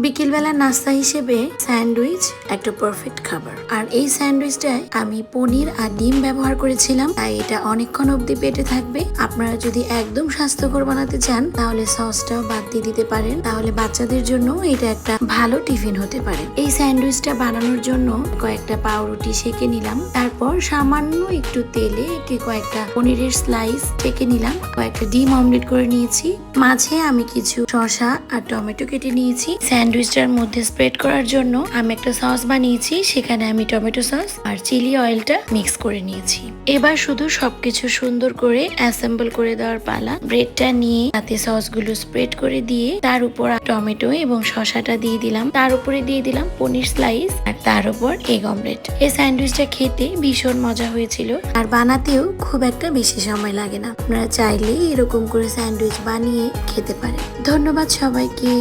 বিকেলবেলা নাস্তা হিসেবে স্যান্ডউইচ একটা পারফেক্ট খাবার। আর এই স্যান্ডউইচটায় আমি পনির আর ডিম ব্যবহার করেছিলাম, তাই এটা অনেকক্ষণ অবধি পেটে থাকবে। আপনারা যদি একদম স্বাস্থ্যকর বানাতে চান তাহলে সসটাও বাদ দিয়ে দিতে পারেন, তাহলে বাচ্চাদের জন্য এটা একটা ভালো টিফিন হতে পারে। এই স্যান্ডউইচটা বানানোর জন্য কয়েকটা পাউরুটি সেকে নিলাম, তারপর সামান্য একটু তেলে কয়েকটা পনিরের স্লাইস সেকে নিলাম, কয়েকটা ডিম অমলেট করে নিয়েছি, মাঝে আমি কিছু শসা আর টমেটো কেটে নিয়েছি। স্যান্ডউইচটার মধ্যে স্প্রেড করার জন্য আমি একটা সস বানিয়েছি, সেখানে আমি টমেটো সস আর চিলি অয়েলটা মিক্স করে নিয়েছি। এবার শুধু সবকিছু সুন্দর করে অ্যাসেম্বল করে দেওয়ার পালা। ব্রেডটা নিয়ে তাতে সসগুলো স্প্রেড করে দিয়ে তার উপর টমেটো এবং শসাটা দিয়ে দিলাম, তার উপরে দিয়ে দিলাম পনির স্লাইস আর তার উপর এগ অমলেট। এই স্যান্ডউইচটা খেতে ভীষণ মজা হয়েছিল আর বানাতেও খুব একটা বেশি সময় লাগে না। আপনারা চাইলে এরকম করে স্যান্ডউইচ বানিয়ে খেতে পারেন। ধন্যবাদ সবাইকে।